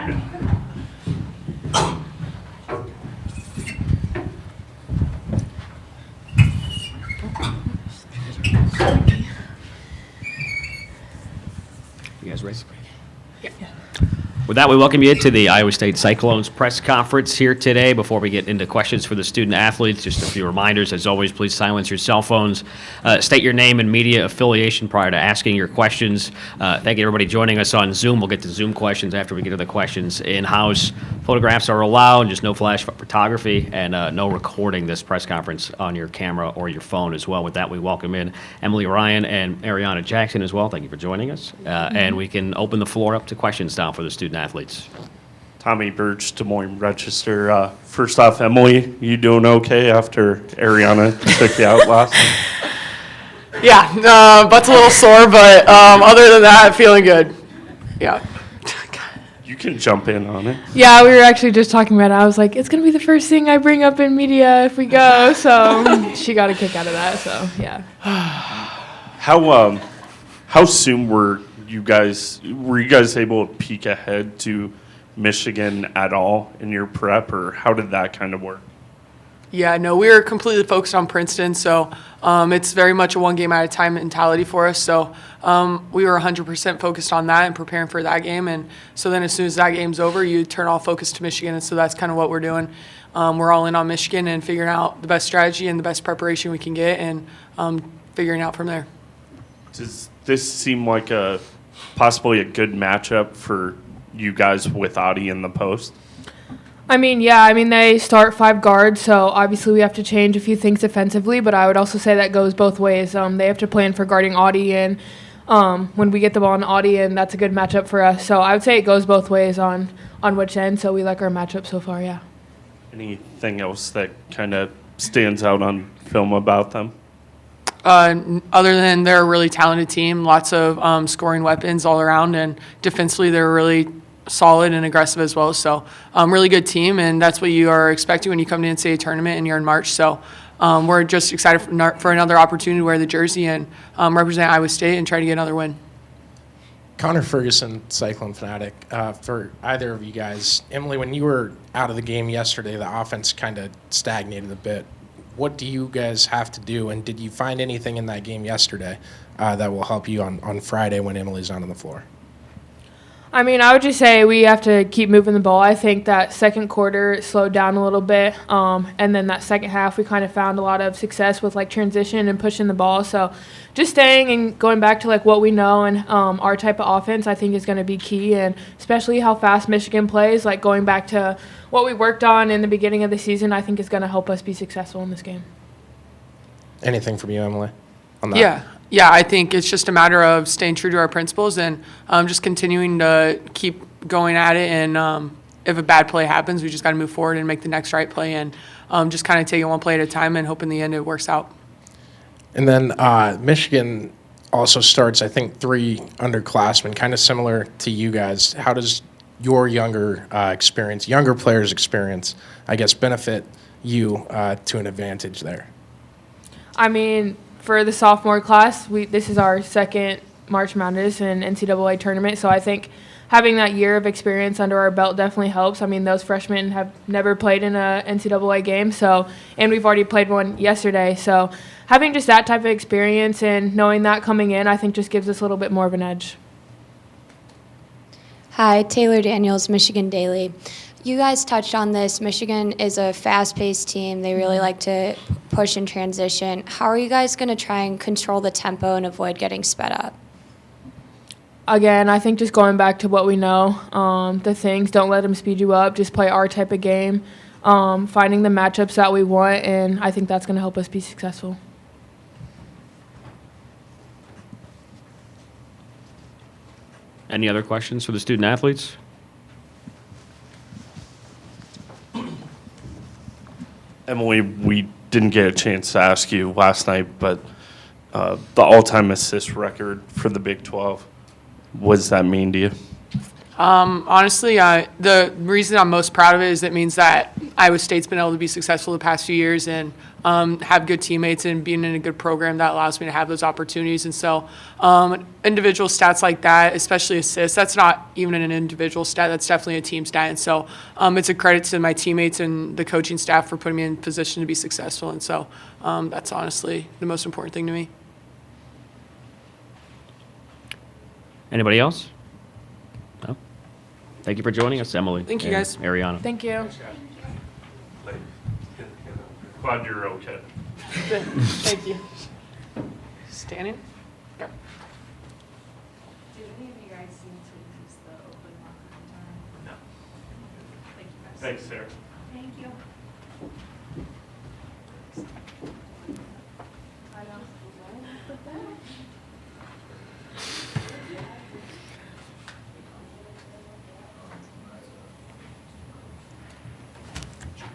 You guys ready? Yeah. With that, we welcome you to the Iowa State Cyclones press conference here today. Before we get into questions for the student athletes, just a few reminders. As always, please silence your cell phones. State your name and media affiliation prior to asking your questions. Thank you, everybody joining us on Zoom. We'll get to Zoom questions after we get to the questions in-house. Photographs are allowed, just no flash photography, and no recording this press conference on your camera or your phone as well. With that, we welcome in Emily, Ryan, and Arianna Jackson as well. Thank you for joining us. And we can open the floor up to questions now for the student athletes. Tommy Birch, Des Moines Register. First off, Emily, you doing okay after Arianna took you out last night? Yeah, butt's a little sore, but other than that, feeling good. Yeah. You can jump in on it. Yeah, we were actually just talking about it. I was like, it's going to be the first thing I bring up in media if we go. So she got a kick out of that. So, yeah. How soon were you guys able to peek ahead to Michigan at all in your prep, or how did that kind of work? Yeah, no, we were completely focused on Princeton, so it's very much a one game at a time mentality for us. So we were 100% focused on that and preparing for that game. And so then as soon as that game's over, you turn all focus to Michigan. And so that's kind of what we're doing. We're all in on Michigan and figuring out the best strategy and the best preparation we can get and figuring out from there. Does this seem like possibly a good matchup for you guys with Adi in the post? I mean, yeah, they start 5 guards, so obviously we have to change a few things defensively, but I would also say that goes both ways. They have to plan for guarding Audi, and when we get the ball on Audi, and that's a good matchup for us. So I would say it goes both ways on which end, so we like our matchup so far, yeah. Anything else that kind of stands out on film about them? Other than they're a really talented team, lots of scoring weapons all around, and defensively they're really solid and aggressive as well. So really good team, and that's what you are expecting when you come to the NCAA Tournament and you're in March. So we're just excited for another opportunity to wear the jersey and represent Iowa State and try to get another win. Connor Ferguson, Cyclone Fanatic. For either of you guys, Emily, when you were out of the game yesterday, the offense kind of stagnated a bit. What do you guys have to do, and did you find anything in that game yesterday that will help you on Friday when Emily's not on the floor? I would just say we have to keep moving the ball. I think that second quarter it slowed down a little bit, and then that second half we kind of found a lot of success with transition and pushing the ball. So just staying and going back to what we know and our type of offense I think is going to be key, and especially how fast Michigan plays, going back to what we worked on in the beginning of the season I think is going to help us be successful in this game. Anything from you, Emily, on that? Yeah, I think it's just a matter of staying true to our principles and just continuing to keep going at it. And if a bad play happens, we just got to move forward and make the next right play and just kind of take it one play at a time and hope in the end it works out. And then Michigan also starts, I think, 3 underclassmen, kind of similar to you guys. How does your younger players' experience, I guess, benefit you to an advantage there? For the sophomore class, this is our second March Madness and NCAA tournament, so I think having that year of experience under our belt definitely helps. Those freshmen have never played in a NCAA game, and we've already played one yesterday, so having just that type of experience and knowing that coming in, I think just gives us a little bit more of an edge. Hi, Taylor Daniels, Michigan Daily. You guys touched on this. Michigan is a fast-paced team. They really like to push and transition. How are you guys going to try and control the tempo and avoid getting sped up? Again, I think just going back to what we know, don't let them speed you up. Just play our type of game, finding the matchups that we want, and I think that's going to help us be successful. Any other questions for the student athletes? Emily, we didn't get a chance to ask you last night, but the all-time assist record for the Big 12, what does that mean to you? Honestly, the reason I'm most proud of it is it means that Iowa State's been able to be successful the past few years and have good teammates and being in a good program that allows me to have those opportunities. And so individual stats like that, especially assists, that's not even an individual stat. That's definitely a team stat. And so it's a credit to my teammates and the coaching staff for putting me in position to be successful. And so that's honestly the most important thing to me. Anybody else? No? Thank you for joining us, Emily. Thank you, and guys. Arianna. Thank you. Glad you're okay. Thank you. Standing? Go. Did any of you guys seem to use the open locker room time? No. Thank you guys. Thanks, Sarah. Thank you.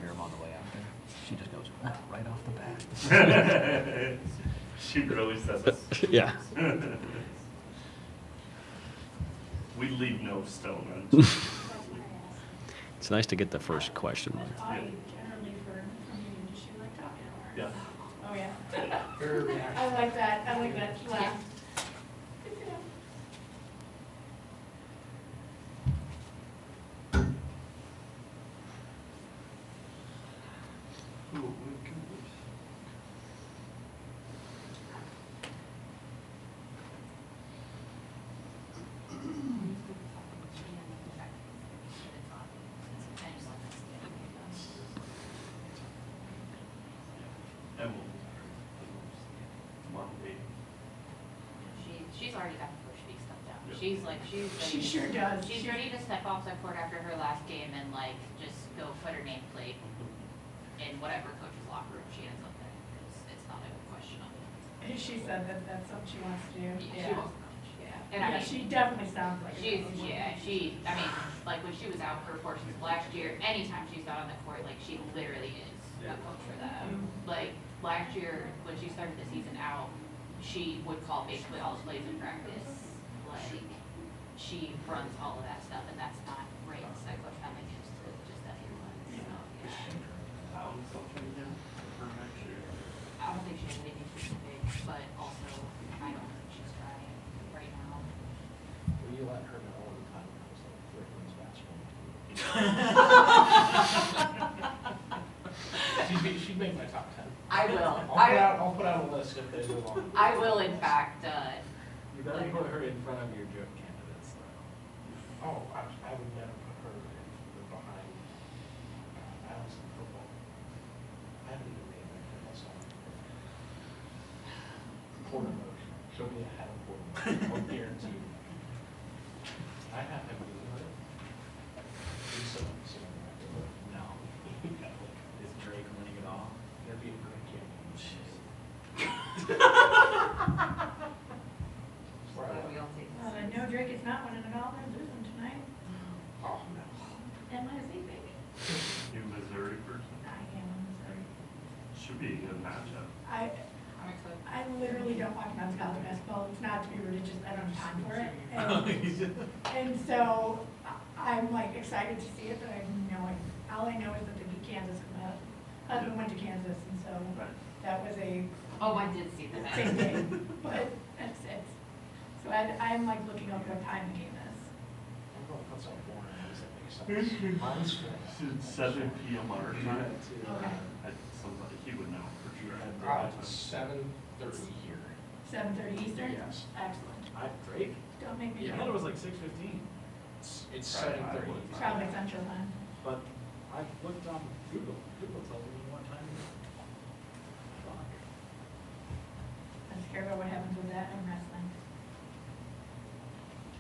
Hear him on the way out there. She just goes right off the bat. She really says this. Yeah. We leave no stone unturned. It's nice to get the first question. I generally for from the industry like talking to her. Yeah. Oh, yeah. I like that. I like that. She laughed. She's already got the first week stuff down. Yep. She's like, she's ready. She sure does. She's ready to step off that court after her last game and like just go put her nameplate in whatever coach's locker room she ends up in. It's not a question of it. She said that that's what she wants to do. She wants coach, yeah. And I Yeah, mean, she definitely sounds like she's, it. I mean, like when she was out for portions of last year, anytime she's out on the court, like she literally is a coach for them. Like last year, when she started the season out, she would call basically all the plays in practice. Like she runs all of that stuff, and that's not right. So Coach Fennelly used to just that everyone. So yeah. I don't think she has anything specific, but also I don't think she's trying right now. Will you let her know when the time comes like women's basketball? She'd make my top 10. I will. I'll put out a list if they move on. I will, in fact, You better put her in front of your joke candidates, though. Oh, I would never put her behind Allison football. I haven't even named that football song. Porter motion. She'll be ahead of Porter motion. I'll guarantee you. I have him do it. He's so No. Is Drake winning it all? That'd be a great game. No, Drake is not winning at all. They're losing tonight. Oh, no. MIZ, baby. You Missouri person? I am in Missouri. Should be a good matchup. I I'm excited. literally don't watch men's college basketball. It's not to be rude, it's just I don't have time for it. And so I'm like excited to see it, but I have no idea. All I know is that they beat Kansas from that. Husband went to Kansas, and so Right. that was a Oh, I did see the match. big game. But that's it. So I'm like looking up what time the game is. I'm going to put some more in because that makes sense. Mine's good. It's 7 p.m. our time. Okay. Somebody, he would know for sure. 7:30 here. 7:30 Eastern? Yes. Excellent. Drake? Don't make me. I thought it was like 6:15. It's Right, 7:30. It's probably Central Time. But I looked on Google. Google tells me what time it is. Fuck. I just care about what happens with that and wrestling.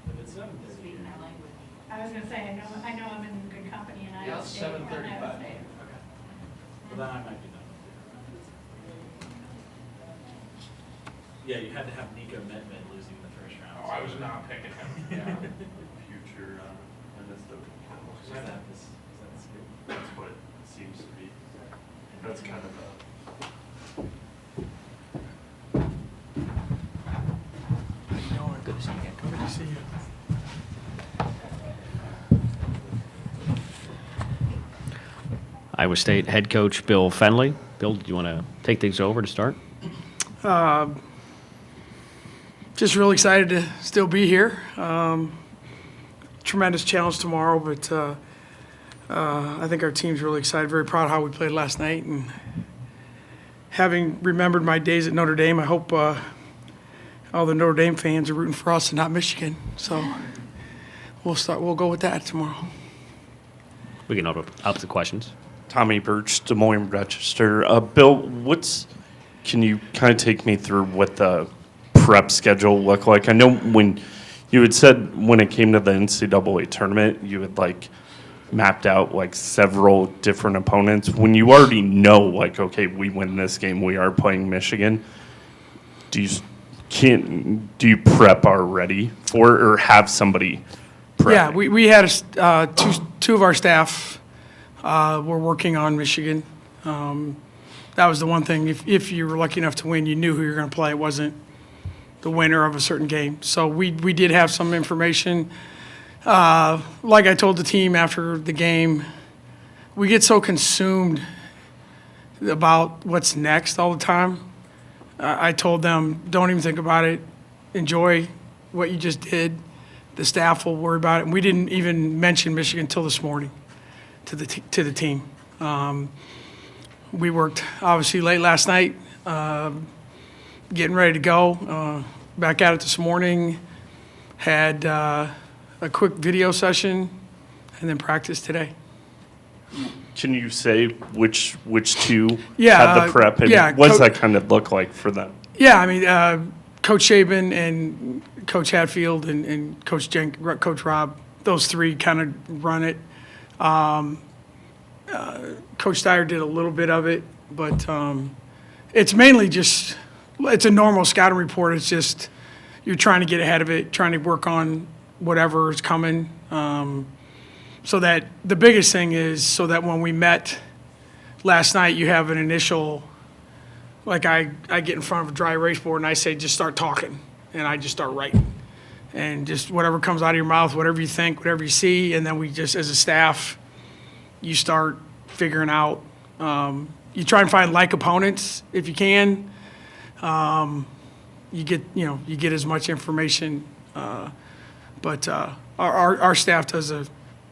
If it's 7:30. Speaking that language. I was gonna say, I know I'm in good company and Iowa It's State. and 7:35. Iowa State. Okay. Well, then I might be done. Yeah, you had to have Nico Medved losing in the first round. Oh, I was not picking him. Yeah. Future NSW. Is that this? Is that the scoop? That's what it seems to be. That's kind of a. Good to see you again. Good to see you. Iowa State head coach Bill Fennelly. Bill, do you want to take things over to start? Just really excited to still be here. Tremendous challenge tomorrow, but I think our team's really excited. Very proud of how we played last night, and having remembered my days at Notre Dame, I hope all the Notre Dame fans are rooting for us and not Michigan. So we'll go with that tomorrow. We can open up the questions. Tommy Birch, Des Moines Register. Bill, can you kind of take me through what the prep schedule looked like? I know when you had said when it came to the NCAA tournament, you had mapped out several different opponents. When you already know okay, we win this game, we are playing Michigan, do you prep already for it, or have somebody prep? Yeah, we had two of our staff were working on Michigan. That was the one thing. If you were lucky enough to win, you knew who you were going to play. It wasn't the winner of a certain game. So we did have some information. Like I told the team after the game, we get so consumed about what's next all the time. I told them, don't even think about it. Enjoy what you just did. The staff will worry about it. And we didn't even mention Michigan until this morning to the team. We worked obviously late last night, getting ready to go. Back at it this morning. Had a quick video session, and then practice today. Can you say which two Yeah, had the prep? And yeah, what does that kind of look like for them? Yeah, I mean, Coach Shaban and Coach Hatfield and Coach Rob, those three kind of run it. Coach Steyer did a little bit of it, but it's mainly just, it's a normal scouting report. It's just you're trying to get ahead of it, trying to work on whatever is coming. So that the biggest thing is so that when we met last night, you have an initial, I get in front of a dry erase board and I say, just start talking. And I just start writing. And just whatever comes out of your mouth, whatever you think, whatever you see. And then we just, as a staff, you start figuring out, you try and find opponents if you can. You get as much information. But our staff does a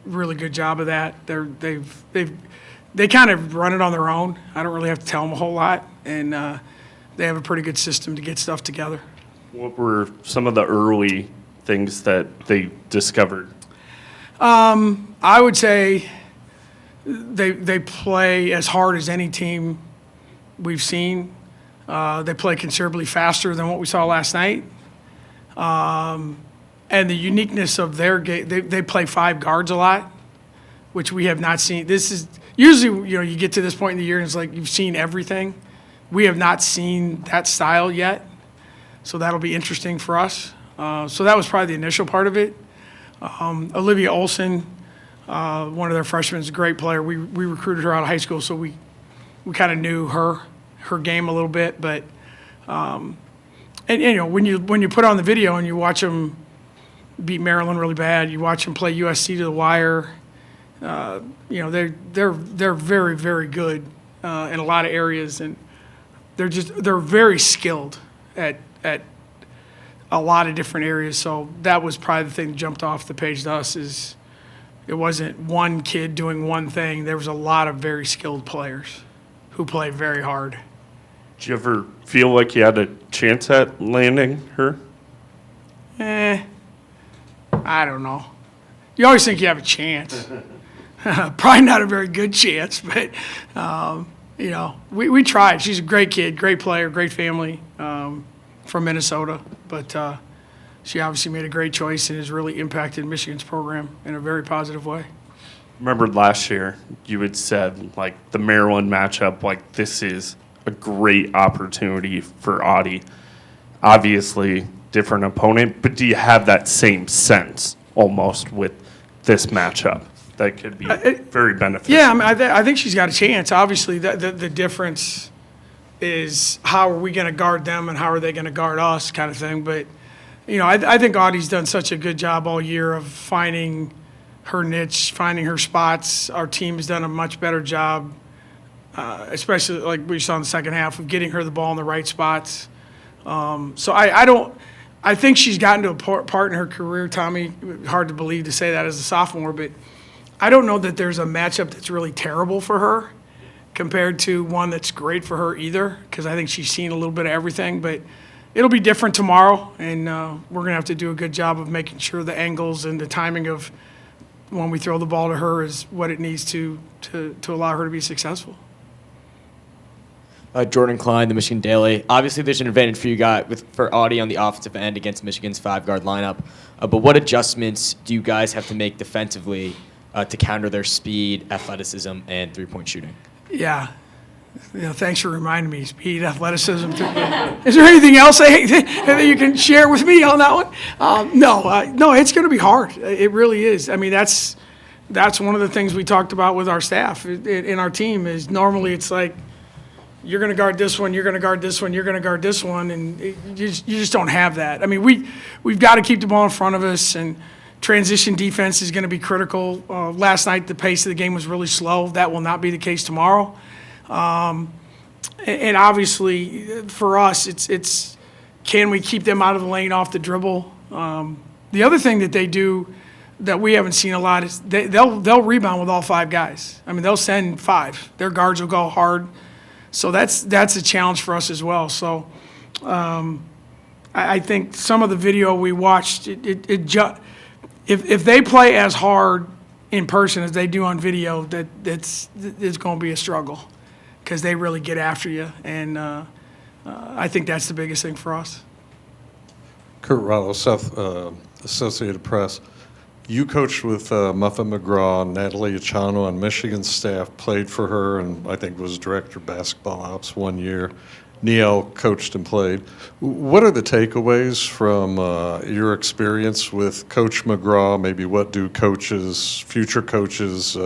really good job of that. They kind of run it on their own. I don't really have to tell them a whole lot, and they have a pretty good system to get stuff together. What were some of the early things that they discovered? I would say they play as hard as any team we've seen. They play considerably faster than what we saw last night. And the uniqueness of their game, they play five guards a lot, which we have not seen. This is usually, you get to this point in the year and it's like you've seen everything. We have not seen that style yet, so that'll be interesting for us. So that was probably the initial part of it. Olivia Olson, one of their freshmen, is a great player. We recruited her out of high school, so we kind of knew her game a little bit. But and when you put on the video and you watch them beat Maryland really bad, you watch them play USC to the wire. They're very, very good in a lot of areas, and they're very skilled at a lot of different areas. So that was probably the thing that jumped off the page to us. Is it wasn't one kid doing one thing. There was a lot of very skilled players who play very hard. Did you ever feel like you had a chance at landing her? I don't know. You always think you have a chance. Probably not a very good chance, but, we tried. She's a great kid, great player, great family from Minnesota. But she obviously made a great choice and has really impacted Michigan's program in a very positive way. Remember last year, you had said, the Maryland matchup, this is a great opportunity for Audie. Obviously, different opponent, but do you have that same sense almost with this matchup that could be very beneficial? Yeah, I think she's got a chance. Obviously, the difference is how are we going to guard them and how are they going to guard us, kind of thing. But I think Audie's done such a good job all year of finding her niche, finding her spots. Our team has done a much better job, especially like we saw in the second half, of getting her the ball in the right spots. So I think she's gotten to a part in her career, Tommy, hard to believe to say that as a sophomore, but I don't know that there's a matchup that's really terrible for her compared to one that's great for her either, because I think she's seen a little bit of everything. But it'll be different tomorrow, and we're going to have to do a good job of making sure the angles and the timing of when we throw the ball to her is what it needs to allow her to be successful. Jordan Klein, the Michigan Daily. Obviously, there's an advantage for you guys for Audie on the offensive end against Michigan's 5-guard lineup. But what adjustments do you guys have to make defensively to counter their speed, athleticism, and three-point shooting? Yeah. Thanks for reminding me. Speed, athleticism. Is there anything else that you can share with me on that one? No, it's going to be hard. It really is. I mean, that's one of the things we talked about with our staff in our team is normally it's like, you're going to guard this one, you're going to guard this one, you're going to guard this one, and you just don't have that. I mean, we've got to keep the ball in front of us, and transition defense is going to be critical. Last night, the pace of the game was really slow. That will not be the case tomorrow. And obviously, for us, it's can we keep them out of the lane off the dribble? The other thing that they do that we haven't seen a lot is they'll rebound with all 5 guys. I mean, they'll send 5. Their guards will go hard. So that's a challenge for us as well. So I think some of the video we watched, if they play as hard in person as they do on video, it's going to be a struggle because they really get after you. And I think that's the biggest thing for us. Kurt Rollo, Associated Press. You coached with Muffet McGraw, Natalie Achano on Michigan's staff, played for her, and I think was director of basketball ops one year. Neil coached and played. What are the takeaways from your experience with Coach McGraw? Maybe what do future coaches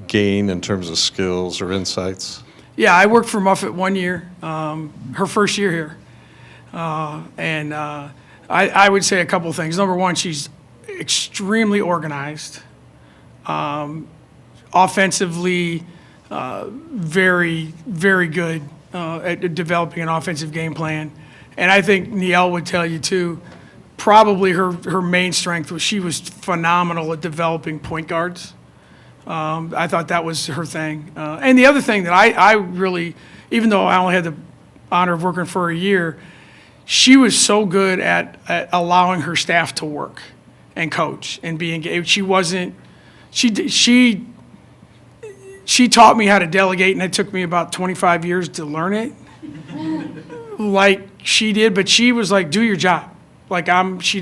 gain in terms of skills or insights? Yeah, I worked for Muffet 1 year, her first year here. And I would say a couple of things. Number one, she's extremely organized, offensively, very, very good at developing an offensive game plan. And I think Niele would tell you too, probably her main strength was she was phenomenal at developing point guards. I thought that was her thing. And the other thing that I really, even though I only had the honor of working for a year, she was so good at allowing her staff to work and coach and be engaged. She taught me how to delegate, and it took me about 25 years to learn it like she did, but she was like, do your job. Like she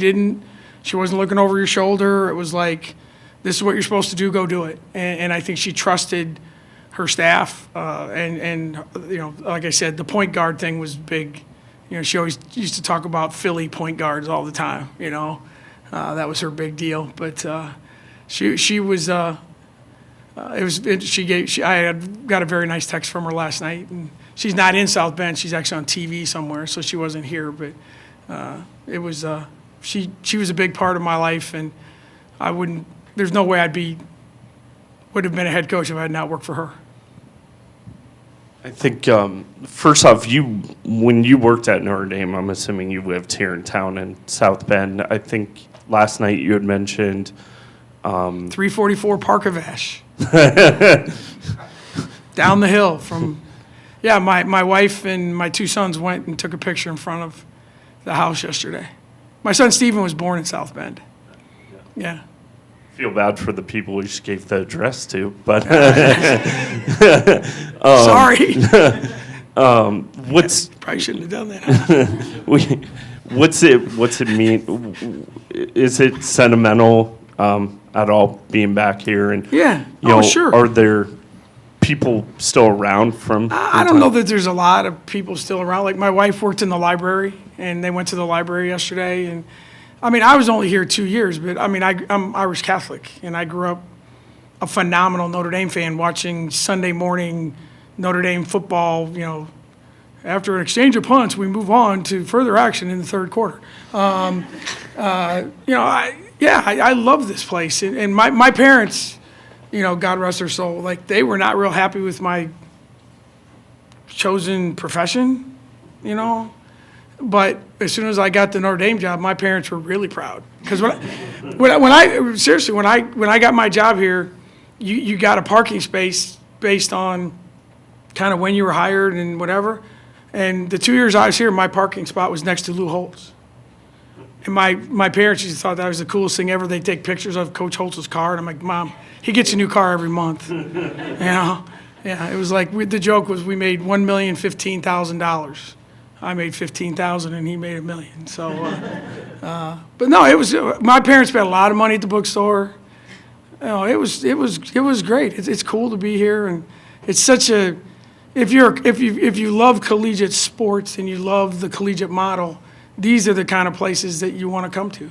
wasn't looking over your shoulder. It was like, this is what you're supposed to do, go do it. And I think she trusted her staff. And like I said, the point guard thing was big. She always used to talk about Philly point guards all the time, that was her big deal. But she was, I had got a very nice text from her last night, and she's not in South Bend. She's actually on TV somewhere, so she wasn't here. But it was, she was a big part of my life, and there's no way would have been a head coach if I had not worked for her. I think, first off, when you worked at Notre Dame, I'm assuming you lived here in town in South Bend. I think last night you had mentioned 344 Parkavash. Down the hill from, my wife and my 2 sons went and took a picture in front of the house yesterday. My son Stephen was born in South Bend. Yeah. Feel bad for the people we just gave the address to, but sorry. Probably shouldn't have done that. What's it mean? Is it sentimental at all being back here? And yeah. Sure. Are there people still around from? I don't know that there's a lot of people still around. Like my wife worked in the library, and they went to the library yesterday, and. I was only here 2 years, but I'm Irish Catholic, and I grew up a phenomenal Notre Dame fan watching Sunday morning Notre Dame football. After an exchange of punts, we move on to further action in the third quarter. Yeah, I love this place. And my parents, you know, God rest their soul, like, they were not real happy with my chosen profession, you know? But as soon as I got the Notre Dame job, my parents were really proud. Because when I got my job here, you got a parking space based on kind of when you were hired and whatever. And the 2 years I was here, my parking spot was next to Lou Holtz. And my parents used to thought that was the coolest thing ever. They'd take pictures of Coach Holtz's car, and I'm like, Mom, he gets a new car every month. You know? Yeah, it was like, the joke was we made $1,015,000. I made $15,000 and he made $1 million. So, but no, it was, my parents spent a lot of money at the bookstore. You know, it was great. It's cool to be here, and it's such a, if you love collegiate sports and you love the collegiate model, these are the kind of places that you want to come to.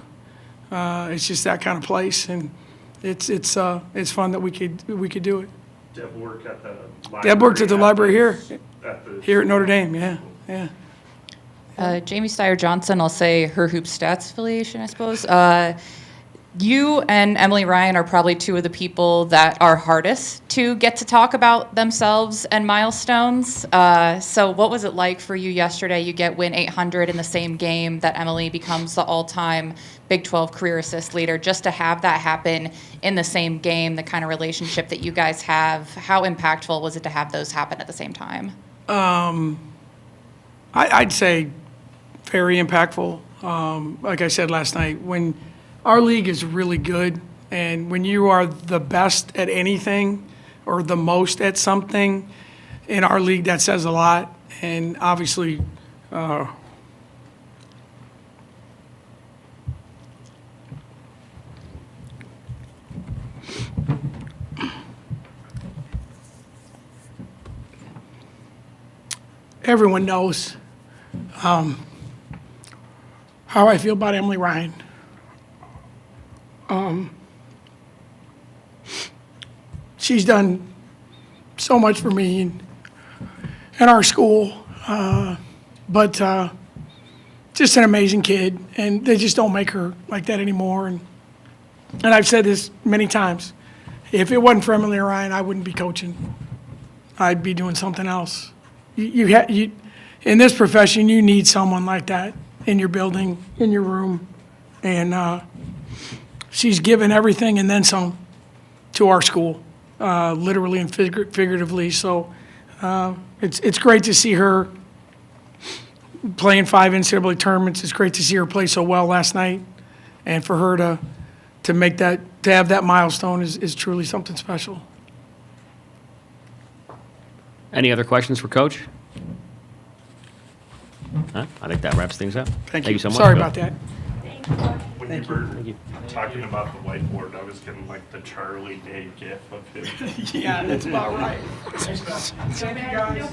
It's just that kind of place, and it's fun that we could do it. Deb worked at the library. Deb worked at the library here at Notre Dame. Yeah. Jamie Steyer Johnson, I'll say her Hoop Stats affiliation, I suppose. You and Emily Ryan are probably two of the people that are hardest to get to talk about themselves and milestones. So what was it like for you yesterday? You get win 800 in the same game that Emily becomes the all-time Big 12 career assist leader. Just to have that happen in the same game, the kind of relationship that you guys have, how impactful was it to have those happen at the same time? I'd say very impactful. Like I said last night, when our league is really good, and when you are the best at anything or the most at something in our league, that says a lot. And obviously, everyone knows how I feel about Emily Ryan. She's done so much for me and our school, but just an amazing kid, and they just don't make her like that anymore. And I've said this many times, if it wasn't for Emily Ryan, I wouldn't be coaching. I'd be doing something else. You in this profession, you need someone like that in your building, in your room, and she's given everything and then some to our school, literally and figuratively. So it's great to see her play in 5 NCAA tournaments. It's great to see her play so well last night, and for her to make that, to have that milestone is truly something special. Any other questions for Coach? Huh? I think that wraps things up. Thank you so much. Sorry Bill. about that. When you were talking about the whiteboard, I was getting like the Charlie Day gif of him. Yeah, that's about right.